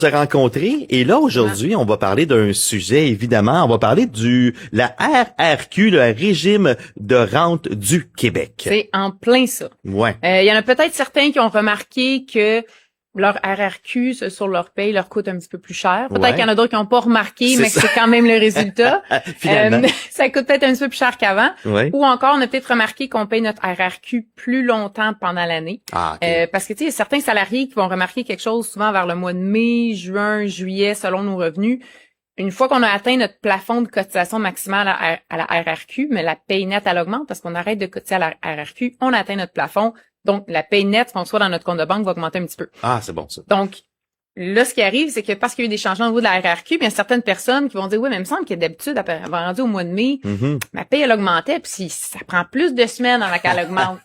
Se rencontrer et là aujourd'hui on va parler d'un sujet évidemment, on va parler la RRQ, le régime de rente du Québec. C'est en plein ça. Ouais. Il y en a peut-être certains qui ont remarqué que leur RRQ sur leur paye leur coûte un petit peu plus cher. Peut-être qu'il y en a d'autres qui n'ont pas remarqué, mais que c'est quand même le résultat. Finalement. Ça coûte peut-être un petit peu plus cher qu'avant. Ouais. Ou encore, on a peut-être remarqué qu'on paye notre RRQ plus longtemps pendant l'année. Ah, okay. Parce que tu sais, il y a certains salariés qui vont remarquer quelque chose souvent vers le mois de mai, juin, juillet, selon nos revenus. Une fois qu'on a atteint notre plafond de cotisation maximale à la RRQ, mais la paye nette, elle augmente parce qu'on arrête de cotiser à la RRQ, on atteint notre plafond. Donc, la paye nette qu'on soit dans notre compte de banque va augmenter un petit peu. Ah, c'est bon, ça. Donc, là, ce qui arrive, c'est que parce qu'il y a eu des changements au niveau de la RRQ, il y a certaines personnes qui vont dire, oui, mais il me semble que d'habitude, avant rendu au mois de mai, ma paye, elle augmentait, puis si ça prend plus de semaines avant qu'elle augmente.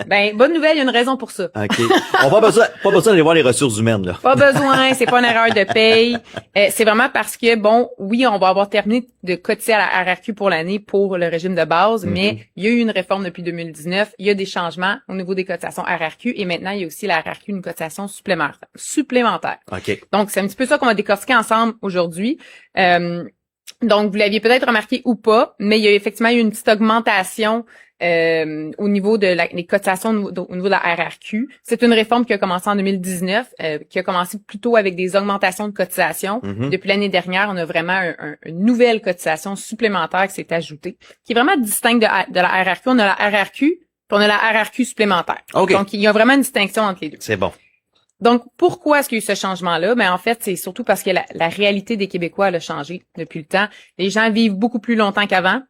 Ben, bonne nouvelle, il y a une raison pour ça. OK. On n'a pas besoin d'aller voir les ressources humaines, là. Pas besoin, c'est pas une erreur de paye. C'est vraiment parce que, bon, oui, on va avoir terminé de cotiser à la RRQ pour l'année pour le régime de base, mais il y a eu une réforme depuis 2019, il y a des changements au niveau des cotisations RRQ, et maintenant, il y a aussi la RRQ, une cotisation supplémentaire. OK. Donc, c'est un petit peu ça qu'on va décortiquer ensemble aujourd'hui. Donc, vous l'aviez peut-être remarqué ou pas, mais il y a effectivement eu une petite augmentation au niveau de les cotisations au niveau de la RRQ. C'est une réforme qui a commencé en 2019, qui a commencé plutôt avec des augmentations de cotisations. Depuis l'année dernière, on a vraiment une nouvelle cotisation supplémentaire qui s'est ajoutée, qui est vraiment distincte de la RRQ. On a la RRQ, puis on a la RRQ supplémentaire. Okay. Donc, il y a vraiment une distinction entre les deux. C'est bon. Donc, pourquoi est-ce qu'il y a eu ce changement-là? Ben, en fait, c'est surtout parce que la réalité des Québécois elle a changé depuis le temps. Les gens vivent beaucoup plus longtemps qu'avant.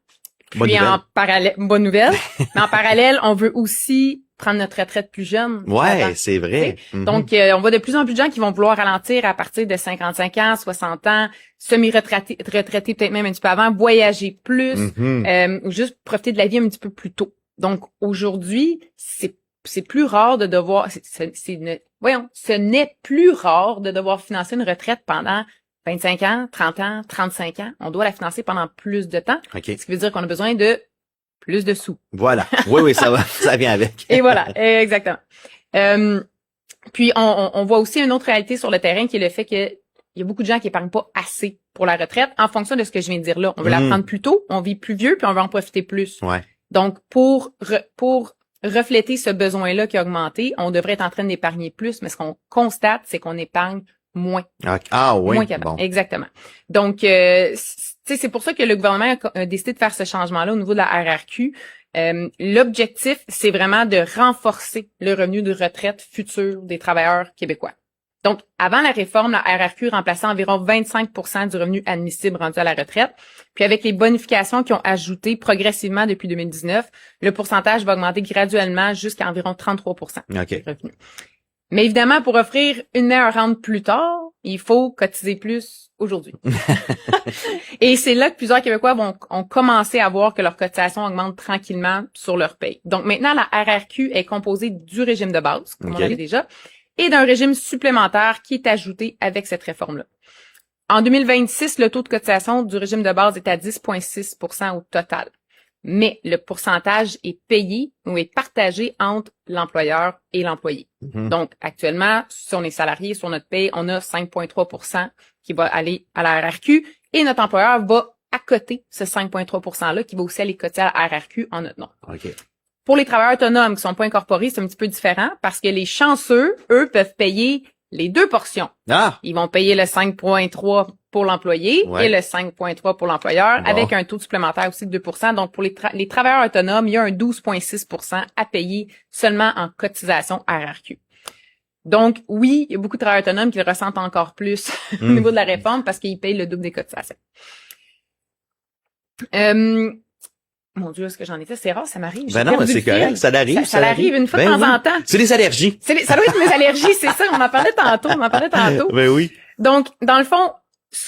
Puis en parallèle, bonne nouvelle. Mais en parallèle, on veut aussi prendre notre retraite plus jeune. Ouais, c'est vrai. Donc, on voit de plus en plus de gens qui vont vouloir ralentir à partir de 55 ans, 60 ans, semi-retraités, retraités peut-être même un petit peu avant, voyager plus, ou juste profiter de la vie un petit peu plus tôt. Donc, aujourd'hui, c'est plus rare de devoir, ce n'est plus rare de devoir financer une retraite pendant 25 ans, 30 ans, 35 ans. On doit la financer pendant plus de temps. Okay. Ce qui veut dire qu'on a besoin de plus de sous. Voilà. Oui, ça va, ça vient avec. Et voilà, exactement. Puis, on voit aussi une autre réalité sur le terrain qui est le fait qu'il y a beaucoup de gens qui épargnent pas assez pour la retraite en fonction de ce que je viens de dire là. On veut la prendre plus tôt, on vit plus vieux, puis on veut en profiter plus. Ouais. Donc, pour refléter ce besoin-là qui a augmenté, on devrait être en train d'épargner plus, mais ce qu'on constate, c'est qu'on épargne moins. Ah oui, moins qu'avant. Bon. Exactement. Donc, c'est pour ça que le gouvernement a décidé de faire ce changement-là au niveau de la RRQ. L'objectif, c'est vraiment de renforcer le revenu de retraite futur des travailleurs québécois. Donc, avant la réforme, la RRQ remplaçait environ 25% du revenu admissible rendu à la retraite. Puis avec les bonifications qui ont ajouté progressivement depuis 2019, le pourcentage va augmenter graduellement jusqu'à environ 33% du revenu. Mais évidemment, pour offrir une meilleure rente plus tard, il faut cotiser plus aujourd'hui. Et c'est là que plusieurs Québécois ont commencé à voir que leur cotisation augmente tranquillement sur leur paye. Donc maintenant, la RRQ est composée du régime de base, comme on l'a dit déjà, et d'un régime supplémentaire qui est ajouté avec cette réforme-là. En 2026, le taux de cotisation du régime de base est à 10,6% au total. Mais le pourcentage est payé ou est partagé entre l'employeur et l'employé. Donc, actuellement, si on est salarié sur notre paye, on a 5,3% qui va aller à la RRQ et notre employeur va accoter ce 5,3%-là qui va aussi aller cotiser à la RRQ en notre nom. Okay. Pour les travailleurs autonomes qui sont pas incorporés, c'est un petit peu différent parce que les chanceux, eux, peuvent payer les deux portions. Ils vont payer le 5,3 pour l'employé et le 5,3 pour l'employeur avec un taux supplémentaire aussi de 2%. Donc, pour les travailleurs autonomes, il y a un 12,6% à payer seulement en cotisation RRQ. Donc, oui, il y a beaucoup de travailleurs autonomes qui le ressentent encore plus au niveau de la réforme parce qu'ils payent le double des cotisations. Mon Dieu, est-ce que j'en ai fait? C'est rare, ça m'arrive. Ben non, mais c'est correct, ça arrive. Ça arrive une fois de temps en temps. C'est les allergies. Ça doit être mes allergies, c'est ça. On en parlait tantôt. Ben oui. Donc, dans le fond,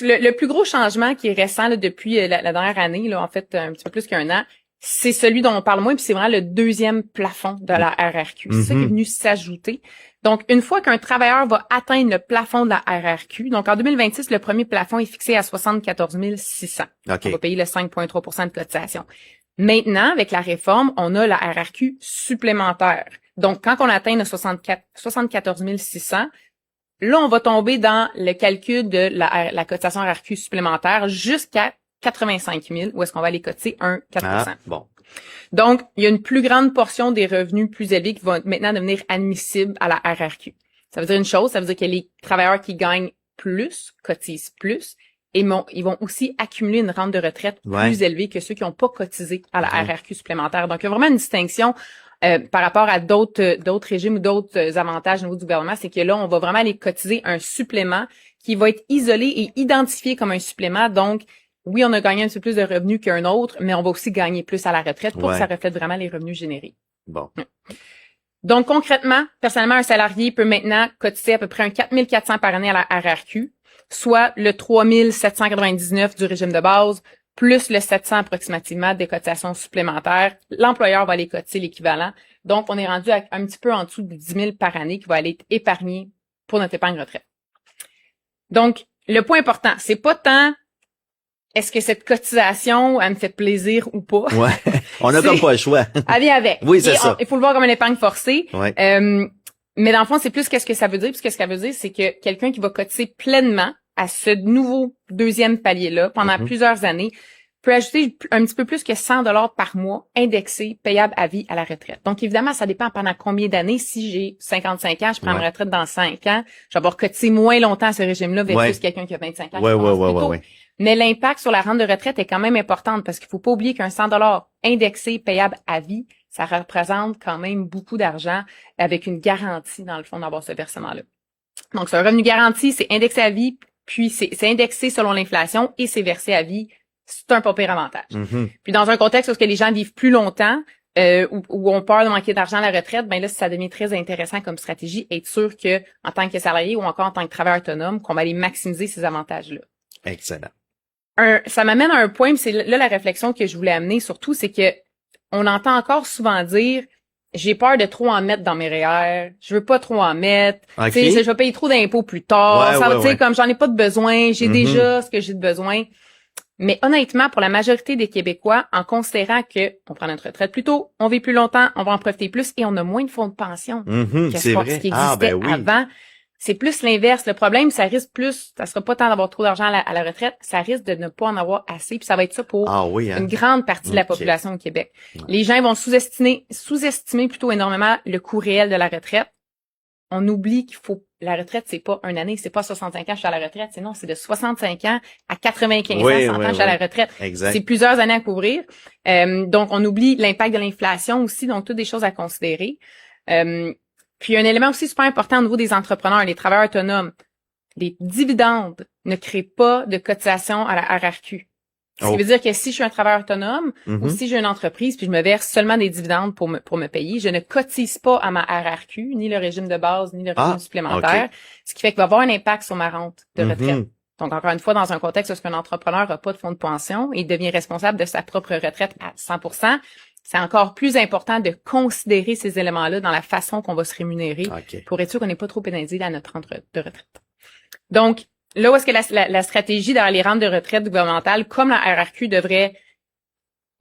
le plus gros changement qui est récent là, depuis la dernière année, là, en fait, un petit peu plus qu'un an, c'est celui dont on parle moins, puis c'est vraiment le deuxième plafond de la RRQ. C'est ça qui est venu s'ajouter. Donc, une fois qu'un travailleur va atteindre le plafond de la RRQ, donc en 2026, le premier plafond est fixé à 74 600. On va payer le 5,3% de cotisation. Maintenant, avec la réforme, on a la RRQ supplémentaire. Donc, quand on atteint le 74 600, là, on va tomber dans le calcul de la cotisation RRQ supplémentaire jusqu'à 85 000, où est-ce qu'on va aller cotiser 4 %. Ah, bon. Donc, il y a une plus grande portion des revenus plus élevés qui vont maintenant devenir admissibles à la RRQ. Ça veut dire une chose, ça veut dire que les travailleurs qui gagnent plus cotisent plus et ils vont aussi accumuler une rente de retraite plus élevée que ceux qui n'ont pas cotisé à la RRQ supplémentaire. Donc, il y a vraiment une distinction par rapport à d'autres régimes ou d'autres avantages au niveau du gouvernement, c'est que là, on va vraiment aller cotiser un supplément qui va être isolé et identifié comme un supplément. Donc, oui, on a gagné un petit peu plus de revenus qu'un autre, mais on va aussi gagner plus à la retraite pour que ça reflète vraiment les revenus générés. Bon. Donc, concrètement, personnellement, un salarié peut maintenant cotiser à peu près un 4 400 par année à la RRQ, soit le 3 799 du régime de base, plus le 700 approximativement des cotisations supplémentaires. L'employeur va aller cotiser l'équivalent. Donc, on est rendu à un petit peu en dessous de 10 000 par année qui va aller être épargné pour notre épargne retraite. Donc, le point important, c'est pas tant est-ce que cette cotisation, elle me fait plaisir ou pas? Ouais. On a comme pas le choix. Elle vient avec. Oui, c'est ça. Il faut le voir comme une épargne forcée. Ouais. Mais dans le fond, c'est plus qu'est-ce que ça veut dire. Puis ce que ça veut dire, c'est que quelqu'un qui va cotiser pleinement à ce nouveau deuxième palier-là pendant plusieurs années peut ajouter un petit peu plus que 100 $ par mois indexé, payable à vie à la retraite. Donc, évidemment, ça dépend pendant combien d'années. Si j'ai 55 ans, je prends ma retraite dans 5 ans, je vais avoir cotisé moins longtemps à ce régime-là versus quelqu'un qui a 25 ans. Ouais. Mais l'impact sur la rente de retraite est quand même important parce qu'il faut pas oublier qu'un 100 $ indexé, payable à vie, ça représente quand même beaucoup d'argent avec une garantie, dans le fond, d'avoir ce versement-là. Donc, c'est un revenu garanti, c'est indexé à vie, puis c'est indexé selon l'inflation et c'est versé à vie. C'est un pas pire avantage. Puis dans un contexte où les gens vivent plus longtemps, où on peur de manquer d'argent à la retraite, ben là, ça devient très intéressant comme stratégie, être sûr que en tant que salarié ou encore en tant que travailleur autonome, qu'on va aller maximiser ces avantages-là. Excellent. Ça m'amène à un point, c'est là la réflexion que je voulais amener surtout, c'est que on entend encore souvent dire j'ai peur de trop en mettre dans mes REER, je veux pas trop en mettre, tu sais, je vais payer trop d'impôts plus tard, ça va, tu sais, comme j'en ai pas de besoin, j'ai déjà ce que j'ai de besoin. Mais honnêtement, pour la majorité des Québécois, en considérant que on prend notre retraite plus tôt, on vit plus longtemps, on va en profiter plus et on a moins de fonds de pension que ce qui existait avant, c'est plus l'inverse. Le problème, ça risque plus, ça sera pas tant d'avoir trop d'argent à la retraite, ça risque de ne pas en avoir assez, puis ça va être ça pour une grande partie de la population au Québec. Les gens vont sous-estimer plutôt énormément le coût réel de la retraite. On oublie la retraite, c'est pas une année, c'est pas 65 ans, je suis à la retraite, c'est de 65 ans à 95 ans, 100 ans, je suis à la retraite. Exact. C'est plusieurs années à couvrir. Donc, on oublie l'impact de l'inflation aussi, donc toutes des choses à considérer. Puis, un élément aussi super important au niveau des entrepreneurs, les travailleurs autonomes. Les dividendes ne créent pas de cotisation à la RRQ. Ce qui veut dire que si je suis un travailleur autonome ou si j'ai une entreprise puis je me verse seulement des dividendes pour me payer, je ne cotise pas à ma RRQ, ni le régime de base, ni le régime supplémentaire, ce qui fait qu'il va avoir un impact sur ma rente de retraite. Donc, encore une fois, dans un contexte où un entrepreneur n'a pas de fonds de pension et devient responsable de sa propre retraite à 100%, c'est encore plus important de considérer ces éléments-là dans la façon qu'on va se rémunérer pour être sûr qu'on n'est pas trop pénalisé à notre rente de retraite. Donc, là où est-ce que la stratégie dans les rentes de retraite gouvernementales, comme la RRQ, devrait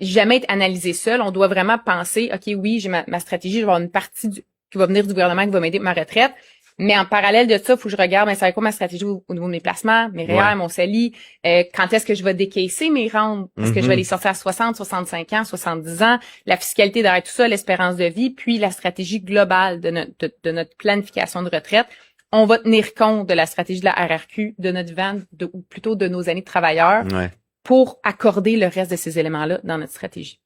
jamais être analysée seule, on doit vraiment penser, OK, oui, j'ai ma stratégie, je vais avoir une partie qui va venir du gouvernement qui va m'aider pour ma retraite, mais en parallèle de ça, il faut que je regarde, ça va être quoi ma stratégie au niveau de mes placements, mes REER, mon CELI, quand est-ce que je vais décaisser mes rentes, est-ce que je vais les sortir à 60, 65 ans, 70 ans, la fiscalité derrière tout ça, l'espérance de vie, puis la stratégie globale de notre planification de retraite. On va tenir compte de la stratégie de la RRQ, de notre vente, ou plutôt de nos années de travailleurs, pour accorder le reste de ces éléments-là dans notre stratégie.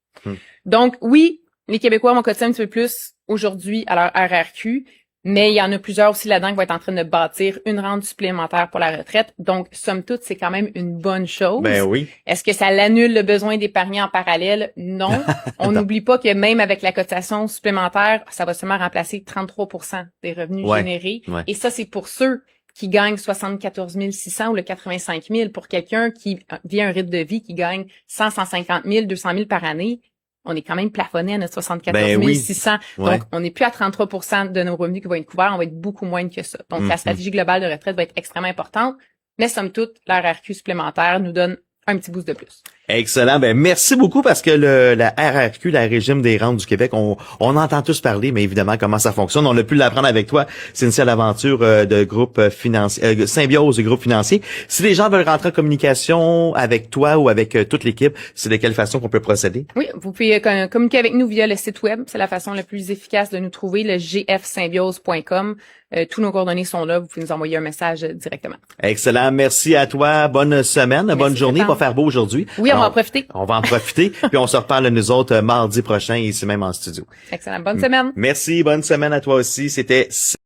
Donc, oui, les Québécois vont cotiser un petit peu plus aujourd'hui à leur RRQ, mais il y en a plusieurs aussi là-dedans qui vont être en train de bâtir une rente supplémentaire pour la retraite. Donc, somme toute, c'est quand même une bonne chose. Ben oui. Est-ce que ça l'annule le besoin d'épargner en parallèle? Non. On n'oublie pas que même avec la cotisation supplémentaire, ça va seulement remplacer 33% des revenus générés. Et ça, c'est pour ceux qui gagnent 74 600 ou le 85 000. Pour quelqu'un qui vit un rythme de vie qui gagne 100, 150 000, 200 000 par année, on est quand même plafonné à notre 74 600. Donc, on n'est plus à 33% de nos revenus qui vont être couverts. On va être beaucoup moins que ça. Donc, la stratégie globale de retraite va être extrêmement importante. Mais somme toute, la RRQ supplémentaire nous donne un petit boost de plus. Excellent. Ben merci beaucoup parce que la RRQ, la Régime des rentes du Québec, on entend tous parler, mais évidemment comment ça fonctionne. On a pu l'apprendre avec toi. C'est une seule aventure de groupe financier, symbiose de groupe financier. Si les gens veulent rentrer en communication avec toi ou avec toute l'équipe, c'est de quelle façon qu'on peut procéder? Oui, vous pouvez communiquer avec nous via le site web. C'est la façon la plus efficace de nous trouver, le gfsymbiose.com. Tous nos coordonnées sont là. Vous pouvez nous envoyer un message directement. Excellent. Merci à toi. Bonne semaine, bonne journée. Il va faire beau aujourd'hui. Oui, on va en profiter. On va en profiter. Puis on se reparle nous autres mardi prochain ici même en studio. Excellent. Bonne semaine. Merci. Bonne semaine à toi aussi. C'était